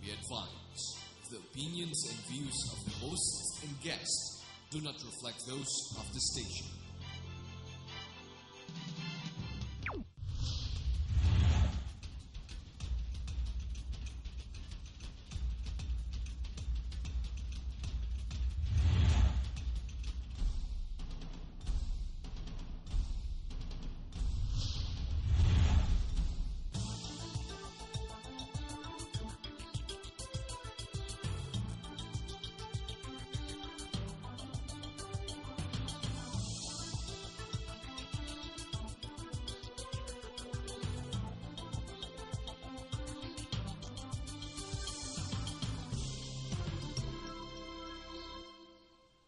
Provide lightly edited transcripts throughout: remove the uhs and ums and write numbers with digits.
Be advised, the opinions and views of the hosts and guests do not reflect those of the station.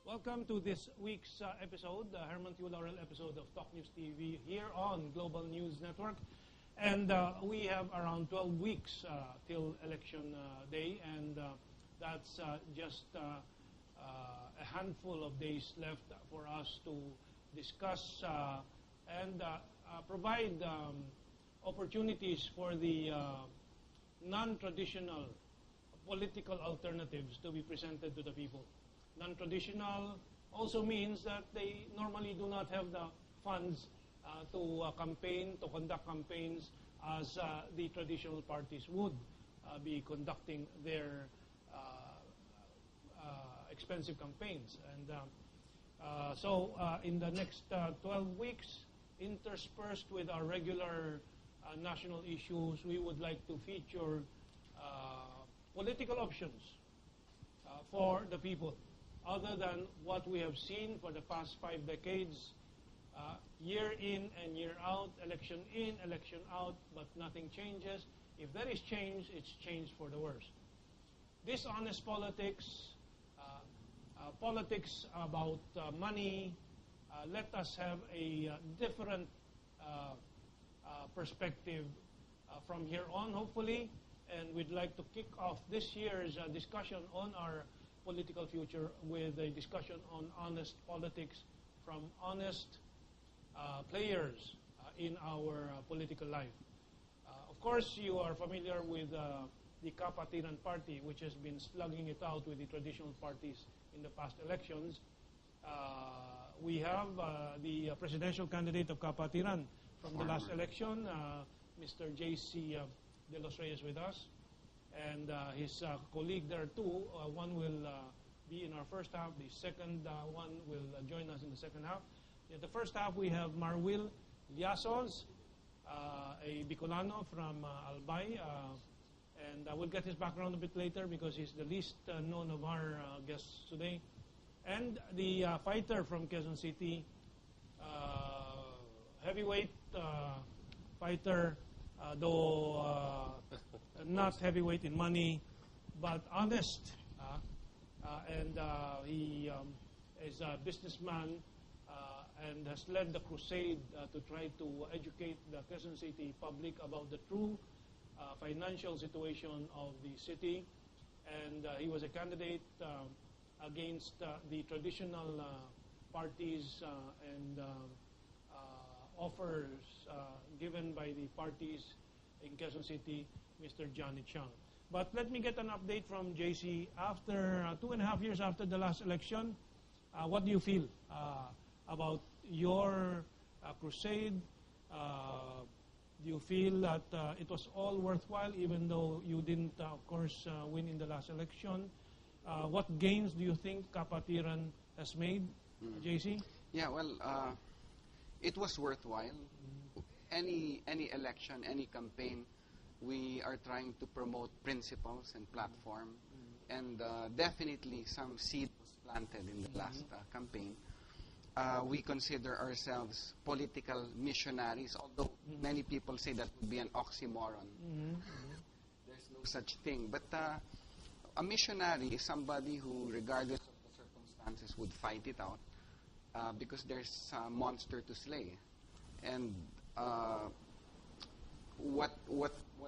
Welcome to this week's episode, the Herman Q. Laurel episode of Talk News TV here on Global News Network. And we have around 12 weeks till election day, and that's just a handful of days left for us to discuss and provide opportunities for the non-traditional political alternatives to be presented to the people. Non-traditional also means that they normally do not have the funds to campaign, to conduct campaigns as the traditional parties would be conducting their expensive campaigns. And so in the next 12 weeks, interspersed with our regular national issues, we would like to feature political options for the people, other than what we have seen for the past 5 decades, year in and year out, election in, election out, but nothing changes. If there is change, it's change for the worse. Dishonest politics, politics about money, let us have a different perspective from here on, hopefully, and we'd like to kick off this year's discussion on our political future with a discussion on honest politics from honest players in our political life. Of course, you are familiar with the Kapatiran Party, which has been slugging it out with the traditional parties in the past elections. We have the presidential candidate of Kapatiran from the last election, Mr. J.C. De Los Reyes, with us. And his colleague there too. One will be in our first half. The second one will join us in the second half. In the first half, we have Marwil Liasos, a Bicolano from Albay. And we'll get his background a bit later because he's the least known of our guests today. And the fighter from Quezon City, heavyweight fighter, though not heavyweight in money, but honest. And he is a businessman and has led the crusade to try to educate the Quezon City public about the true financial situation of the city. And he was a candidate against the traditional parties and offers given by the parties in Quezon City, Mr. Johnny Chang. But let me get an update from JC. After 2.5 years after the last election, what do you feel about your crusade? Do you feel that it was all worthwhile, even though you didn't, of course, win in the last election? What gains do you think Kapatiran has made, JC? Yeah, well, it was worthwhile. Any election, any campaign, we are trying to promote principles and platform, and definitely some seed was planted in the last campaign. We consider ourselves political missionaries, although many people say that would be an oxymoron. There's no such thing. But a missionary is somebody who, regardless of the circumstances, would fight it out because there's a monster to slay. And what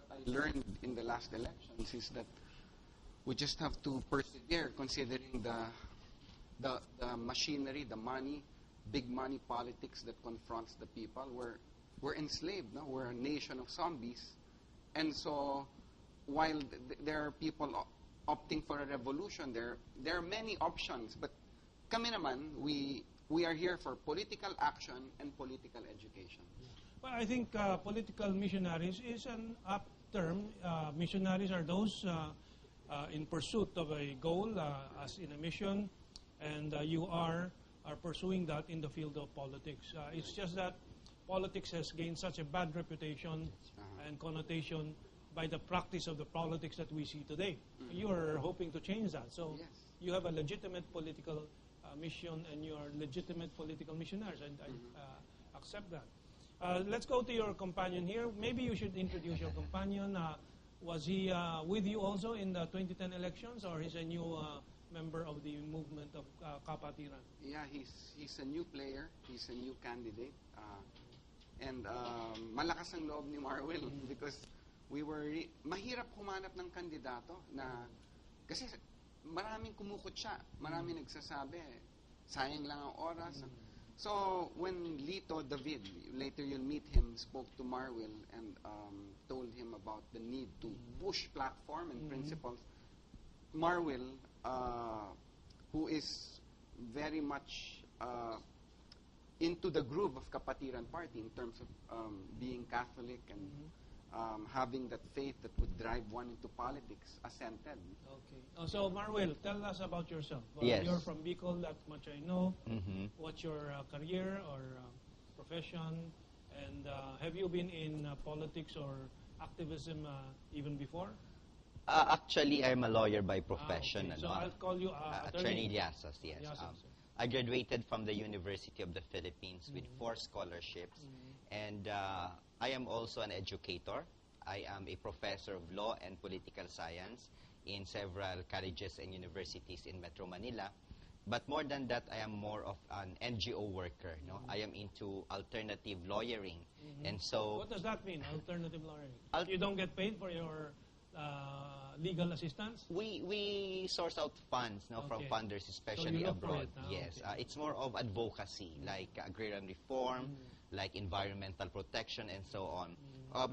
I learned in the last elections is that we just have to persevere, considering the machinery, the money, big money politics that confronts the people. We're enslaved, no? We're a nation of zombies. And so while there are people opting for a revolution, there are many options. But kami naman, we are here for political action and political education. Well, I think political missionaries is an apt term. Missionaries are those in pursuit of a goal, as in a mission, and you are pursuing that in the field of politics. It's just that politics has gained such a bad reputation and connotation by the practice of the politics that we see today. You are hoping to change that. So you have a legitimate political mission, and you are legitimate political missionaries, and I accept that. Let's go to your companion here. Maybe you should introduce your companion. Was he with you also in the 2010 elections, or he's a new member of the movement of Kapatiran? Yeah, he's a new player. He's a new candidate. And malakas ang loob ni Marwell because we were mahirap humanap ng kandidato na kasi maraming kumukutsa, maraming nagsasabi, sayang lang ang oras. So when Lito David, later you'll meet him, spoke to Marwell and told him about the need to push platform and principles, Marwell, who is very much into the groove of Kapatiran Party in terms of being Catholic and having that faith that would drive one into politics, assented. Okay. So, Marwell, tell us about yourself. Yes. You're from Bicol, that much I know. What's your career or profession? And have you been in politics or activism even before? Actually, I'm a lawyer by profession. Okay. So I'll call you Attorney Diazas, yes. Diazas. I graduated from the University of the Philippines with 4 scholarships. And I am also an educator. I am a professor of law and political science in several colleges and universities in Metro Manila. But more than that, I am more of an NGO worker. No? I am into alternative lawyering. And so, what does that mean, alternative lawyering? You don't get paid for your legal assistance? we source out funds from funders, especially abroad. Yes, it's more of advocacy, like agrarian reform, like environmental protection, and so on.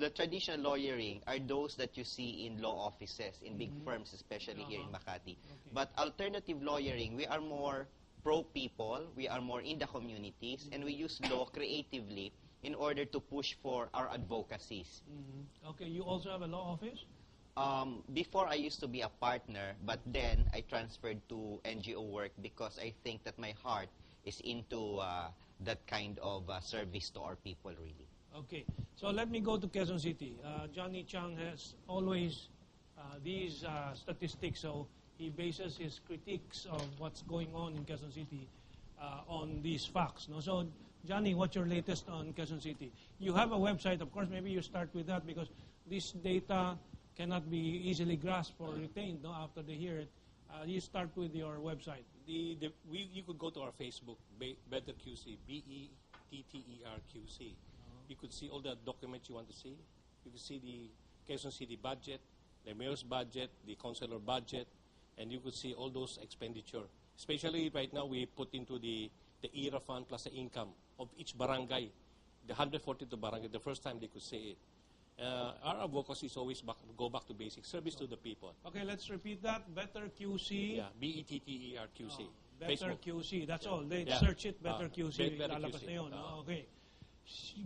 The traditional lawyering are those that you see in law offices, in big firms, especially here in Makati. But alternative lawyering, we are more pro-people, we are more in the communities, and we use law creatively in order to push for our advocacies. Okay, you also have a law office? Before, I used to be a partner, but then I transferred to NGO work because I think that my heart is into that kind of service to our people, really. Okay, so let me go to Quezon City. Johnny Chang has always these statistics, so he bases his critiques of what's going on in Quezon City on these facts. No? So, Johnny, what's your latest on Quezon City? You have a website, of course. Maybe you start with that because this data cannot be easily grasped or retained after they hear it. You start with your website. You could go to our Facebook, Better QC, BETTERQC. You could see all the documents you want to see. You could see the Quezon City budget, the mayor's budget, the councilor budget, and you could see all those expenditure. Especially right now, we put into the ERA fund plus the income of each barangay, the 142 barangay, the first time they could see it. Our advocacy is always go back to basic service to the people. Okay, let's repeat that. Better QC. Yeah, BETTERQC. Better Facebook. QC. That's all. They search it. Better QC. Lalabas na yun. Okay.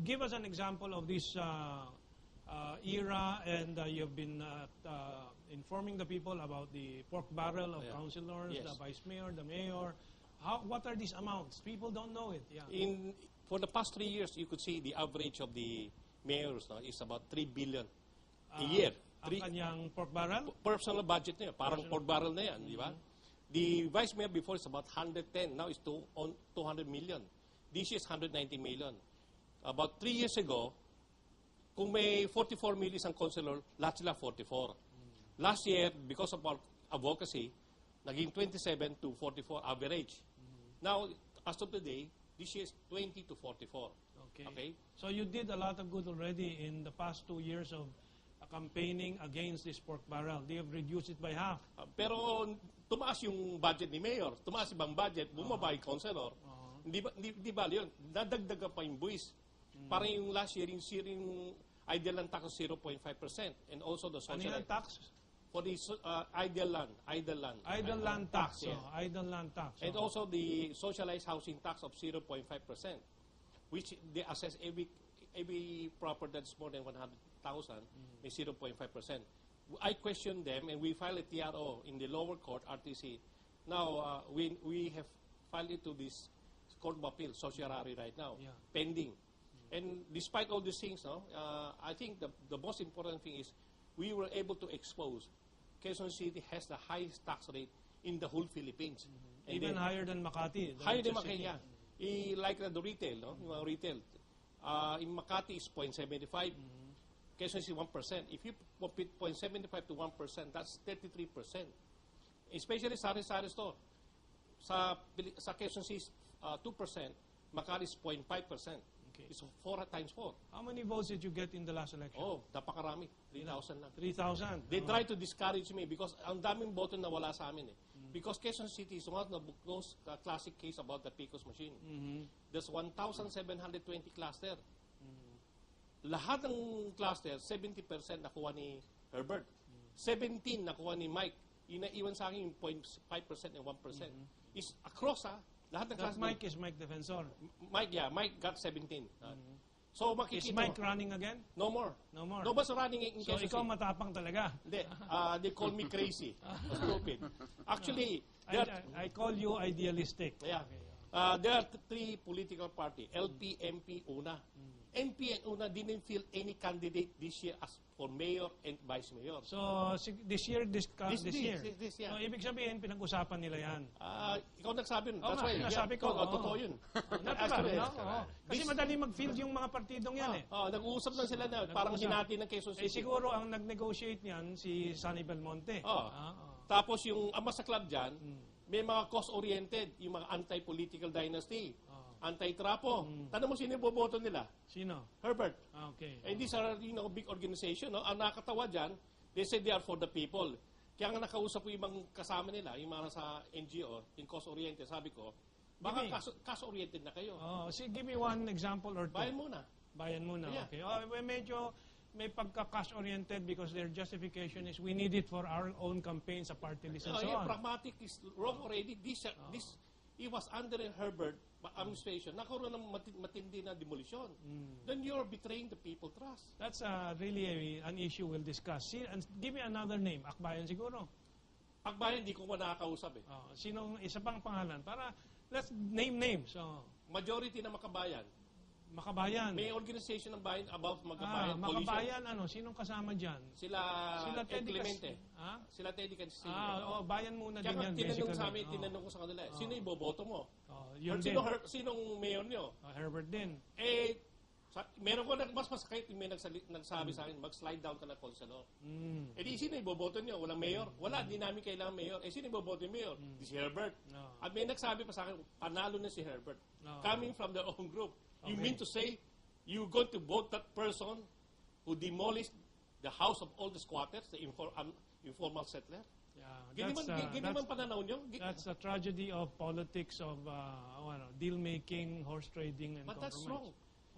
Give us an example of this era, and you've been informing the people about the pork barrel of councilors, the vice mayor, the mayor. What are these amounts? People don't know it. Yeah. For the past 3 years, you could see the average of the mayors is about 3 billion a year. Ang kanyang pork barrel? Personal budget na yan. Parang pork barrel na yan, di ba? The vice mayor before is about 110. Now it's 200 million. This year is 190 million. About 3 years ago, kung may 44 million isang councilor, lahat sila 44. Last year, because of our advocacy, naging 27 to 44 average. Now, as of today, this year is 20 to 44. Okay. So you did a lot of good already in the past 2 years of campaigning against this pork barrel. They have reduced it by half. Pero tumaas yung budget ni Mayor, tumaas ibang budget, bumaba yung councilor. Di ba yun? Dadagdagan pa yung buwis. Parang yung last year, yung ideal land tax of 0.5%, and also the Ano yan, socialized tax? for the ideal land, Idle land tax. yeah. Idle land tax. And also the socialized housing tax of 0.5%, which they assess every property that's more than 100,000 is 0.5%. I questioned them, and we filed a TRO in the lower court, RTC. Now, we have filed it to this Court of Appeal, certiorari right now, Yeah. pending. And despite all these things, I think the most important thing is we were able to expose Quezon City has the highest tax rate in the whole Philippines. And Even then- higher than Makati. the higher than richest Makati, city. yeah. Like the retail, no? Yung mga retail. In Makati is 0.75. Quezon City 1%. If you put 0.75 to 1%, that's 33%. Especially sari-sari store. Sa Quezon City 2%, Makati is 0.5%. Okay. It's 4 times 4. How many votes did you get in the last election? Oh, napakarami. 3,000 lang. 3,000. They try to discourage me because ang daming boto na wala sa amin eh. Because Quezon City is one of those classic case about the PCOS machine. There's 1,720 cluster. Lahat ng cluster, 70% nakuha ni Herbert. 17 nakuha ni Mike. Inaiwan sa akin yung 0.5% and 1%. Is across lahat ng That cluster. Mike is Mike Defensor. Mike got 17. So Is makikita Mike mo, running again? no more. No more. Nobody's running in So Quezon ikaw City. matapang talaga. Hindi. They call me crazy. Stupid. Actually, I call you idealistic. yeah. There are 3 political parties, LP, MP, UNA. MP and UNA didn't field any candidate this year as for mayor and vice mayor. So this year, this year. This year. So ibig sabihin, pinag-usapan nila yan. Ikaw nagsabi nun. Oo That's nga, why. nasabi ko, oo. Totoo yun. Natural, Actually, no? Oo. Kasi madali mag-field yung mga partidong yan eh. nag-uusap lang sila na parang Nag-uusap. hinati ng Quezon City. Siguro ang nag-negotiate niyan si Sunny Belmonte. Oo. Tapos yung ama sa club dyan, may mga cost-oriented, yung mga anti-political dynasty, anti-trapo. Tanong mo sino yung boboto nila? Sino? Herbert. Okay. And these are big organization. No? Ang nakakatawa dyan, they say they are for the people. Kaya nga nakausap ko yung ibang kasama nila, yung mga sa NGO, yung cost-oriented, sabi ko, baka cost-oriented na kayo. Give me one example or two. Bayan muna. Bayan muna, Yeah. okay. Medyo may pagka-cash-oriented because their justification is we need it for our own campaign sa party list and so on. Pragmatic is wrong already. It was under Herbert administration. Nakaroon ng matindi na demolition. Then you're betraying the people trust. That's really an issue we'll discuss. And give me another name. Akbayan siguro. Akbayan, hindi ko pa nakakausap eh. Sinong isa pang pangalan? Para, let's name names. Majority na Makabayan. Makabayan. May organization ng bayan about Makabayan. Makabayan, sinong kasama dyan? Sila Teddy Clemente. Ha? Sila Teddy Clemente. Bayan muna din Kaya yan, tinanong basically. sa amin, tinanong ko sa kanila, sino iboboto mo? Yun din. Sinong mayor nyo? Herbert din. Meron ko mas masakit yung may nagsabi sa akin, mag-slide down ka na konselor. Di sino iboboto nyo? Walang mayor? Wala, di namin kailangan mayor. Sino iboboto yung mayor? Si Herbert. At may nagsabi pa sa akin, panalo na si Herbert. Coming from their own group. You mean to say, you're going to vote that person who demolished the house of all the squatters, the informal settler? Giniman pananaw nyo? That's a tragedy of politics of deal-making, horse trading, and But compromise. that's wrong.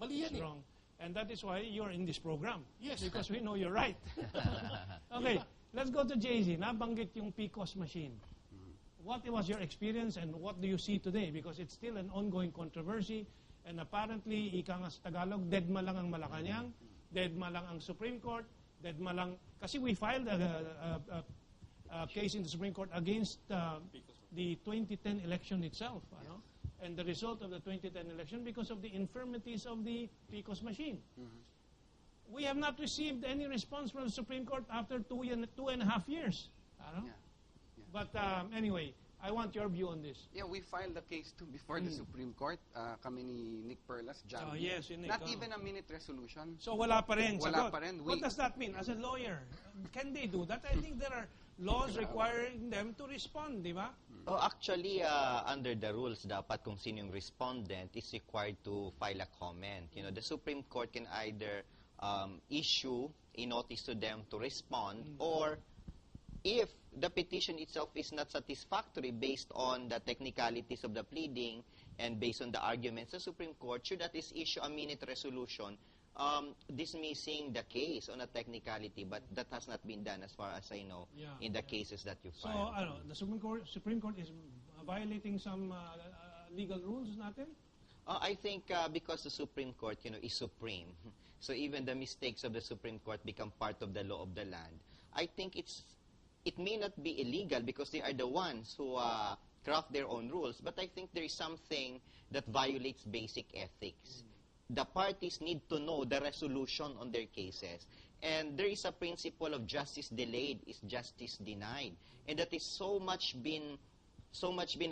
Mali yan It's wrong. And that is why you're in this program. Yes. Because we know you're right. Okay, let's go to JZ. Nabanggit yung PCOS machine. What was your experience and what do you see today? Because it's still an ongoing controversy. And apparently, ika nga sa Tagalog, deadma lang ang Malacanang, deadma lang ang Supreme Court, deadma lang, kasi we filed a case in the Supreme Court against the 2010 election itself, and the result of the 2010 election because of the infirmities of the PCOS machine. We have not received any response from the Supreme Court after 2.5 years. But anyway, I want your view on this. Yeah, we filed a case too before the Supreme Court. Kami ni Nick Perlas, Jambi. Yes, Nick. Not even a minute resolution. So wala pa rin. Wala pa rin. What does that mean? As a lawyer, can they do that? I think there are laws requiring them to respond, di ba? Actually, under the rules, dapat kung sino yung respondent is required to file a comment. The Supreme Court can either issue a notice to them to respond, or if the petition itself is not satisfactory based on the technicalities of the pleading and based on the arguments, the Supreme Court should at least issue a minute resolution dismissing the case on a technicality, but that has not been done as far as I know in the cases that you So, filed. the Supreme Court is violating some legal rules natin? I think because the Supreme Court, is supreme, so even the mistakes of the Supreme Court become part of the law of the land. I think it may not be illegal because they are the ones who craft their own rules, but I think there is something that violates basic ethics. The parties need to know the resolution on their cases. And there is a principle of justice delayed is justice denied. And that is so much been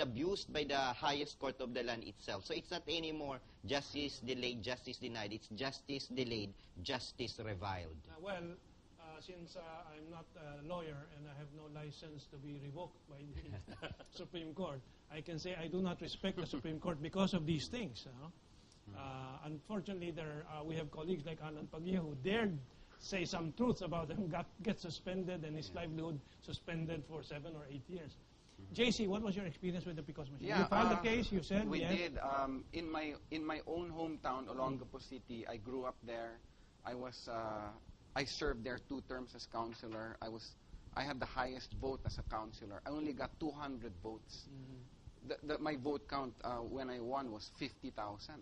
abused by the highest court of the land itself. So it's not anymore justice delayed, justice denied. It's justice delayed, justice reviled. Since I'm not a lawyer and I have no license to be revoked by the Supreme Court, I can say I do not respect the Supreme Court because of these things. Unfortunately, we have colleagues like Alan Paglia who dared say some truths about him, get suspended and his livelihood suspended for 7 or 8 years. JC, what was your experience with the PCOS machine? You filed the case, you said? We did. In my own hometown, Olongapo City, I grew up there. I served there 2 terms as councilor. I had the highest vote as a councilor. I only got 200 votes. My vote count when I won was 50,000.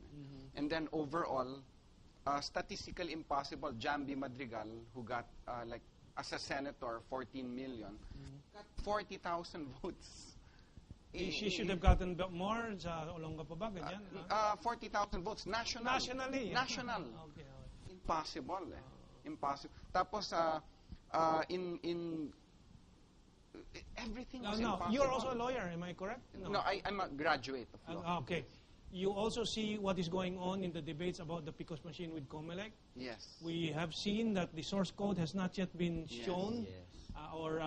And then overall, statistically impossible, Jambi Madrigal, who got as a senator 14 million, got 40,000 votes. She should have gotten more sa Olongapo ba, ganyan? 40,000 votes national. Nationally. National. Okay. Impossible. Impossible. Tapos in everything was impossible. You're also a lawyer, am I correct? No, I'm a graduate of law. Okay. You also see what is going on in the debates about the PCOS machine with COMELEC. Yes. We have seen that the source code has not yet been shown or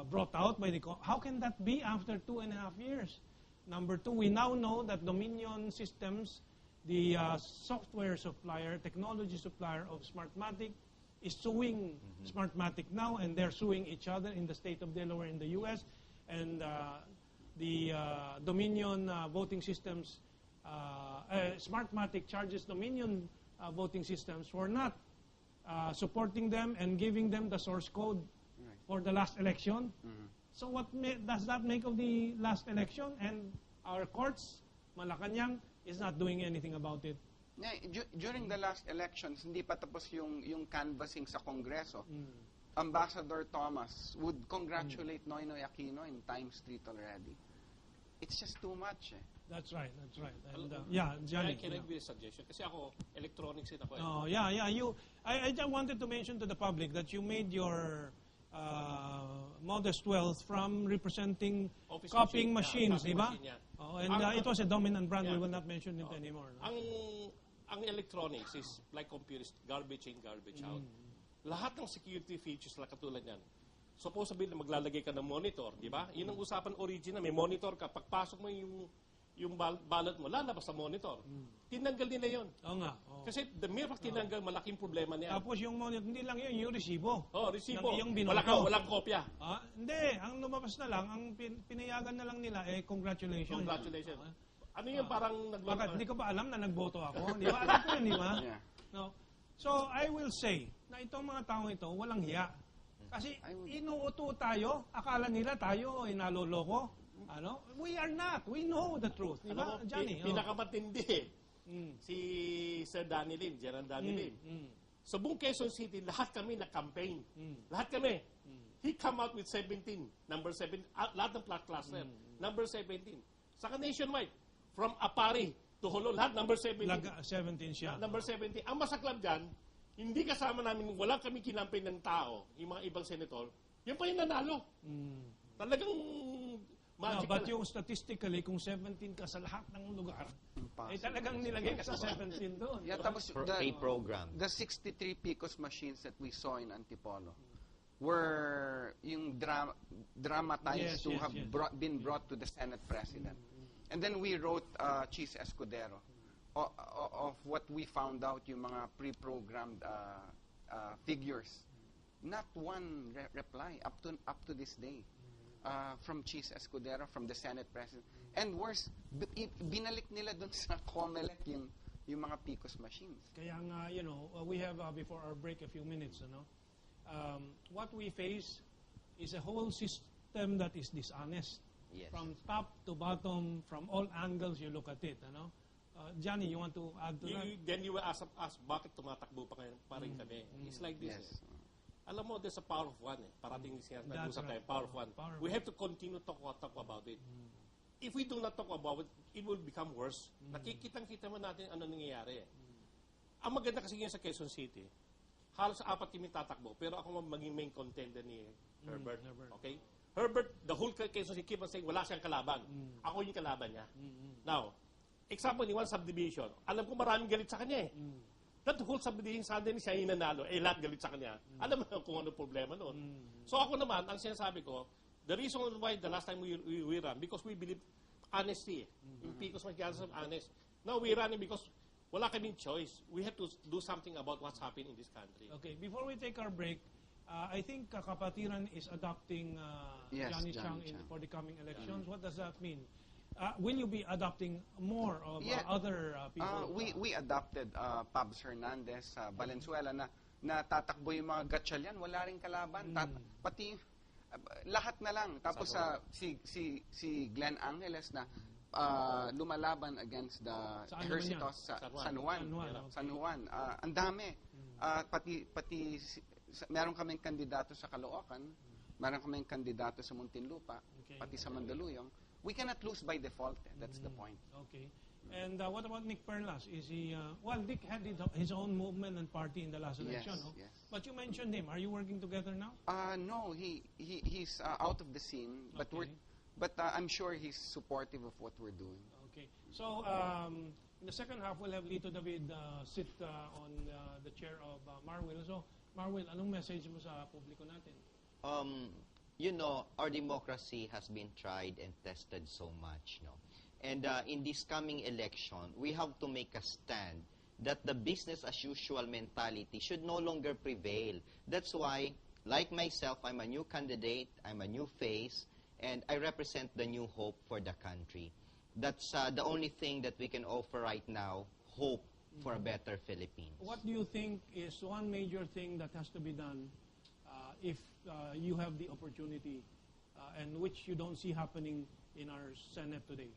brought out by the... How can that be after 2.5 years? Number 2, we now know that Dominion Systems, the software supplier, technology supplier of Smartmatic, is suing Smartmatic now, and they're suing each other in the state of Delaware in the U.S. And the Dominion voting systems, Smartmatic charges Dominion voting systems for not supporting them and giving them the source code for the last election. So what does that make of the last election? And our courts, Malacanang, is not doing anything about it. During the last elections, hindi pa tapos yung canvassing sa Kongreso. Ambassador Thomas would congratulate Noynoy Aquino in Times Street already. It's just too much. That's right. And, Johnny, Johnny. Can I give you a suggestion? Kasi ako, electronics din ako. I just wanted to mention to the public that you made your modest wealth from representing Office copying machines, di ba? Machine, And it was a dominant brand. We will not mention it anymore. No? Ang electronics is like computers, garbage in, garbage out. Lahat ng security features na katulad yan. Suppose sabihin na maglalagay ka ng monitor, di ba? Yun ang usapan original. May monitor ka. Pagpasok mo yung ballot mo, lalabas sa monitor. Tinanggal nila yun. Oo nga. Kasi the mere fact tinanggal, malaking problema niya. Tapos yung monitor, hindi lang yun, yung resibo. Resibo. Yung binoto. Walang kopya. Hindi. Ang lumabas na lang, ang pinayagan na lang nila, congratulations. Congratulations. Ano yung parang nagboto? Bakit? Hindi ko ba alam na nagboto ako? Di ba? Alam ko yun, di ba? Yeah. No. So, I will say na itong mga taong ito, walang hiya. Kasi inuuto tayo, akala nila tayo ay naloloko. We are not. We know the truth. Di ba, Johnny? Pinakamatindi. Si Sir Danny Lim, General Danny Lim. Sa buong Quezon City, lahat kami na-campaign. Lahat kami. He come out with 17. Number 17. Lahat ng plot cluster. Number 17. Saka nationwide. From Apari to Holo, lahat number 17. 17 siya. Number 17. Ang masaklap dyan, hindi kasama namin, walang kami kinampay ng tao, yung mga ibang senator, yun pa yung nanalo. Talagang magic. But yung statistically, kung 17 ka sa lahat ng lugar, talagang nilagay ka sa 17 doon. Yeah, tapos program. The 63 PCOS machines that we saw in Antipolo were yung dramatized to have been brought to the Senate President. And then we wrote Cheese Escudero of what we found out, yung mga pre-programmed figures. Not one reply up to this day from Cheese Escudero, from the Senate President. And worse, binalik nila dun sa COMELEC yung mga PICOS machines. Kaya nga, we have before our break a few minutes, what we face is a whole system that is dishonest. Yes. From top to bottom, from all angles you look at it, Johnny, you want to add to that? Then you will ask bakit tumatakbo pa rin kami? It's like this. Yes. Alam mo, there's a power of one. Parating nag-usap tayo, power of one. We have to continue to talk about it. If we do not talk about it, it will become worse. Nakikitang-kita mo natin ano nangyayari. Ang maganda kasi ngayon sa Quezon City, halos 4 team tatakbo, pero ako maging main contender ni Herbert. Okay? Herbert, the whole Quezon City keep on saying, wala siyang kalaban. Ako yung kalaban niya. Now, example ni one subdivision, alam ko maraming galit sa kanya eh. That whole subdivision, suddenly siya yung nanalo, lahat galit sa kanya. Alam mo kung ano problema noon. So ako naman, ang sinasabi ko, the reason why the last time we ran, because we believe honesty. Yung PICOS machines are honest. Now we running because wala kaming choice. We have to do something about what's happening in this country. Okay, before we take our break, I think Kapatiran is adopting Yes, Johnny Chang Chang. for the coming elections. What does that mean? Will you be adopting more of other people? We adopted Pabs Hernandez sa Valenzuela na tatakbo yung mga gatchalian, wala ring kalaban. Pati lahat na lang. Tapos si Glenn Angeles na lumalaban against the Ejercitos sa San Juan. Ang dami. Pati meron kaming kandidato sa Caloocan, meron kaming kandidato sa Muntinlupa, pati sa Mandaluyong. We cannot lose by default. That's the point. Okay. And what about Nick Perlas? Is he, Nick had his own movement and party in the last election, no? Yes. But you mentioned him. Are you working together now? No, he's out of the scene, but I'm sure he's supportive of what we're doing. Okay. So, in the second half, we'll have Lito David sit on the chair of Marwil. So, Marwil, anong message mo sa publiko natin? Our democracy has been tried and tested so much, no? And in this coming election, we have to make a stand that the business as usual mentality should no longer prevail. That's why, like myself, I'm a new candidate, I'm a new face, and I represent the new hope for the country. That's the only thing that we can offer right now, hope for a better Philippines. What do you think is one major thing that has to be done if you have the opportunity and which you don't see happening in our Senate today?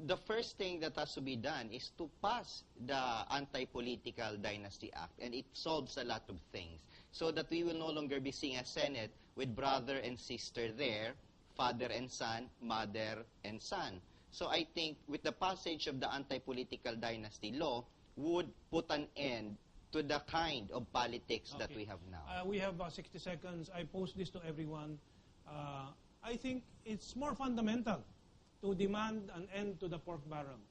The first thing that has to be done is to pass the Anti-Political Dynasty Act, and it solves a lot of things, so that we will no longer be seeing a Senate with brother and sister there, father and son, mother and son. So I think with the passage of the Anti-Political Dynasty Law would put an end to the kind of politics that we have now. We have 60 seconds. I post this to everyone. I think it's more fundamental to demand an end to the pork barrel,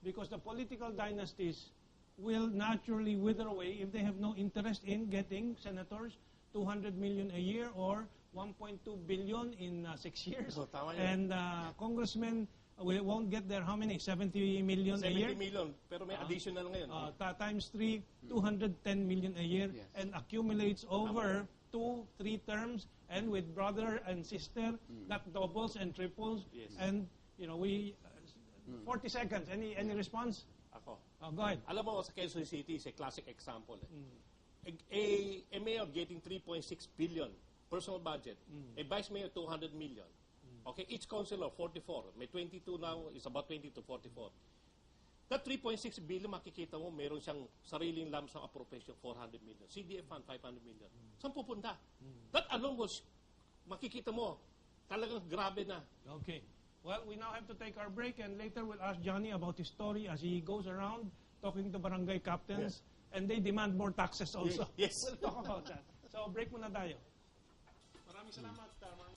because the political dynasties will naturally wither away if they have no interest in getting senators 200 million a year or 1.2 billion in 6 years. And congressmen won't get there, how many? 70 million a year? 70 million, pero may additional ngayon. Times 3, 210 million a year, and accumulates over 2-3 terms, and with brother and sister, that doubles and triples. Yes. And, 40 seconds. Any response? Ako. Go ahead. Alam mo, sa Quezon City is a classic example. A mayor getting 3.6 billion personal budget, a vice mayor 200 million. Okay, each councilor 44. May 22 now, is about 20 to 44. That 3.6 billion, makikita mo, meron siyang sariling lump sum appropriation 400 million. CDF fund 500 million. Saan pupunta? That alone was, makikita mo, talagang grabe na. Okay. Well, we now have to take our break, and later we'll ask Johnny about his story as he goes around talking to barangay captains, and they demand more taxes also. Yes. We'll talk about that. So, break muna tayo. Maraming salamat, Mark.